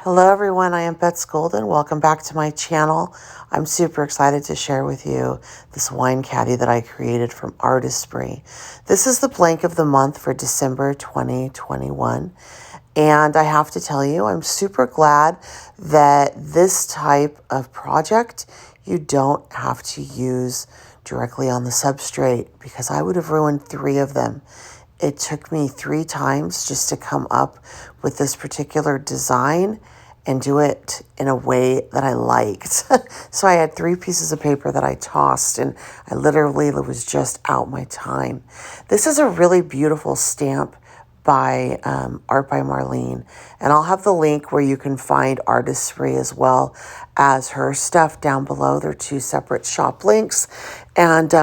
Hello everyone, I am Bets Golden. Welcome back to my channel. I'm super excited to share with you this wine caddy that I created from Artesprix. This is the blank of the month for December 2021. And I have to tell you, I'm super glad that this type of project you don't have to use directly on the substrate because I would have ruined 3 of them. It took me 3 times just to come up with this particular design and do it in a way that I liked. So I had 3 pieces of paper that I tossed and I literally was just out my time. This is a really beautiful stamp by Art by Marlene. And I'll have the link where you can find Artesprix as well as her stuff down below. They're 2 separate shop links. And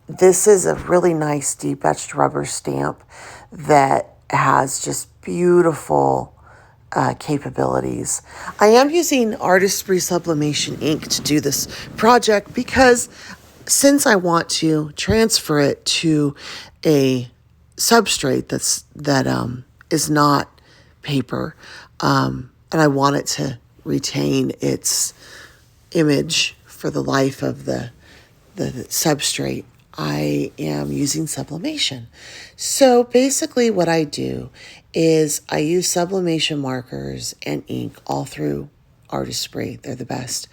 this is a really nice deep etched rubber stamp that has just beautiful capabilities. I am using Artesprix sublimation ink to do this project because since I want to transfer it to a substrate that is not paper, and I want it to retain its image for the life of the substrate, I am using sublimation. So basically what I do is I use sublimation markers and ink all through Artesprix. They're the best.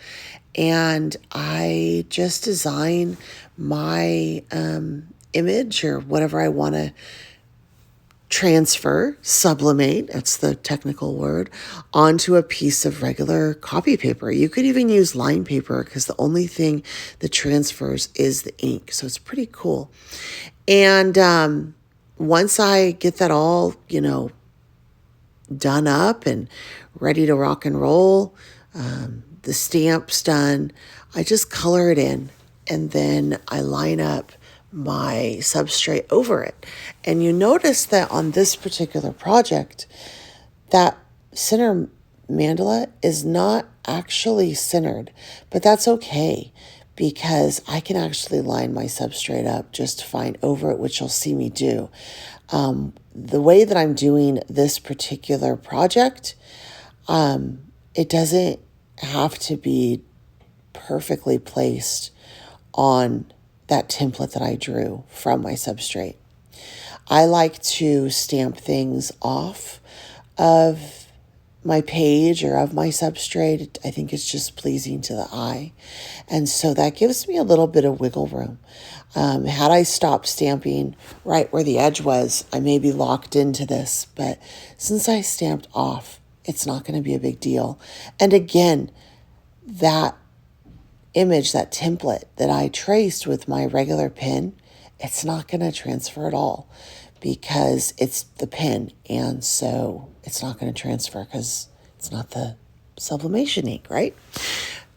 And I just design my image or whatever I want to transfer, sublimate, that's the technical word, onto a piece of regular copy paper. You could even use line paper because the only thing that transfers is the ink. So it's pretty cool. And once I get that all, done up and ready to rock and roll, the stamp's done, I just color it in and then I line up my substrate over it. And you notice that on this particular project, that center mandala is not actually centered, but that's okay because I can actually line my substrate up just fine over it, which you'll see me do. The way that I'm doing this particular project, it doesn't have to be perfectly placed on that template that I drew from my substrate. I like to stamp things off of my page or of my substrate. I think it's just pleasing to the eye. And so that gives me a little bit of wiggle room. Had I stopped stamping right where the edge was, I may be locked into this. But since I stamped off, it's not going to be a big deal. And again, that image, that template that I traced with my regular pen, it's not going to transfer at all because it's the pen. And so it's not going to transfer because it's not the sublimation ink, right?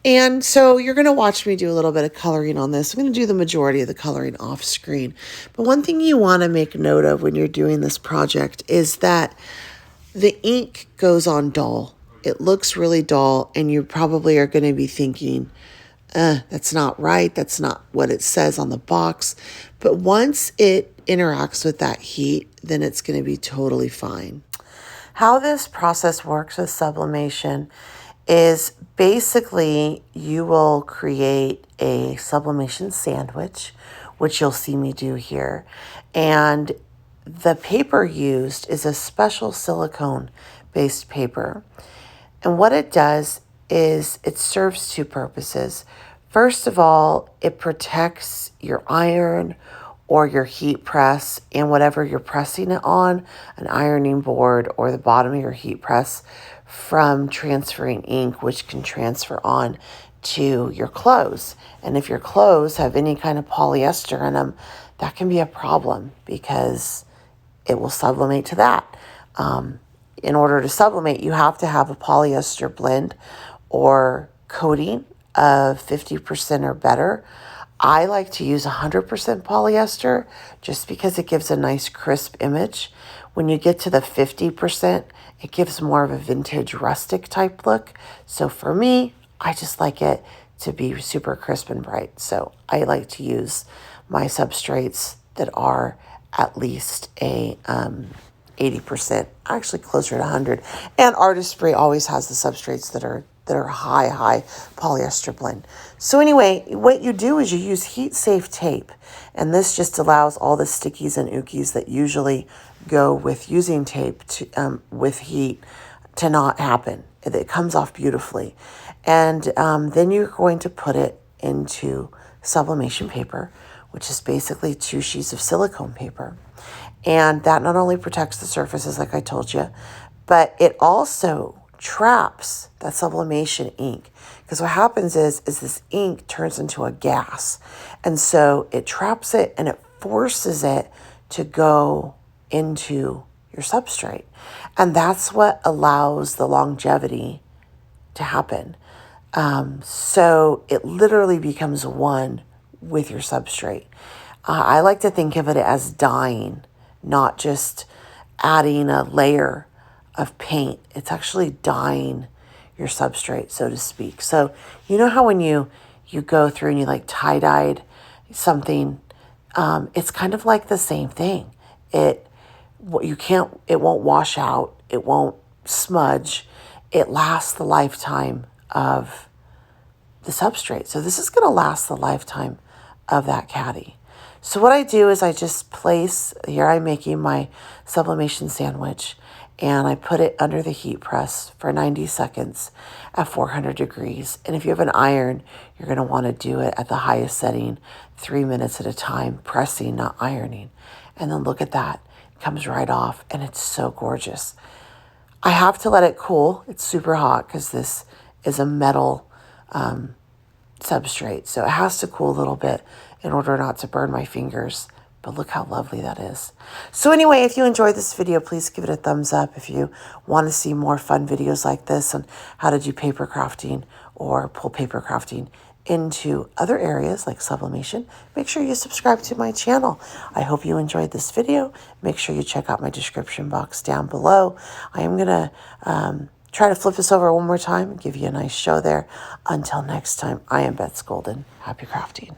And so you're going to watch me do a little bit of coloring on this. I'm going to do the majority of the coloring off screen. But one thing you want to make note of when you're doing this project is that the ink goes on dull. It looks really dull, and you probably are going to be thinking, that's not right. That's not what it says on the box. But once it interacts with that heat, then it's going to be totally fine. How this process works with sublimation is basically you will create a sublimation sandwich, which you'll see me do here. And the paper used is a special silicone-based paper. And what it does is it serves 2 purposes. First of all, it protects your iron or your heat press and whatever you're pressing it on, an ironing board or the bottom of your heat press, from transferring ink, which can transfer on to your clothes. And if your clothes have any kind of polyester in them, that can be a problem because it will sublimate to that. In order to sublimate, you have to have a polyester blend or coating of 50% or better. I like to use 100% polyester just because it gives a nice crisp image. When you get to the 50%, it gives more of a vintage rustic type look. So for me, I just like it to be super crisp and bright. So I like to use my substrates that are at least a 80%, actually closer to 100. And Artesprix always has the substrates that are high polyester blend. So anyway, what you do is you use heat-safe tape, and this just allows all the stickies and ookies that usually go with using tape to, with heat to not happen. It comes off beautifully. And then you're going to put it into sublimation paper, which is basically 2 sheets of silicone paper. And that not only protects the surfaces, like I told you, but it also traps that sublimation ink. Because what happens is this ink turns into a gas. And so it traps it and it forces it to go into your substrate. And that's what allows the longevity to happen. So it literally becomes one with your substrate. I like to think of it as dyeing, not just adding a layer of paint. It's actually dyeing your substrate, so to speak. So you know how when you go through and you like tie-dyed something, it's kind of like the same thing. It won't wash out. It won't smudge. It lasts the lifetime of the substrate. So this is going to last the lifetime of that caddy. So what I do is I just place, here I'm making my sublimation sandwich, and I put it under the heat press for 90 seconds at 400 degrees. And if you have an iron, you're going to want to do it at the highest setting, 3 minutes at a time, pressing, not ironing. And then look at that. It comes right off, and it's so gorgeous. I have to let it cool. It's super hot because this is a metal substrate. So it has to cool a little bit in order not to burn my fingers. But look how lovely that is. So anyway, if you enjoyed this video, please give it a thumbs up. If you want to see more fun videos like this on how to do paper crafting or pull paper crafting into other areas like sublimation, make sure you subscribe to my channel. I hope you enjoyed this video. Make sure you check out my description box down below. I am going to try to flip this over one more time and give you a nice show there. Until next time, I am Beth Golden. Happy crafting.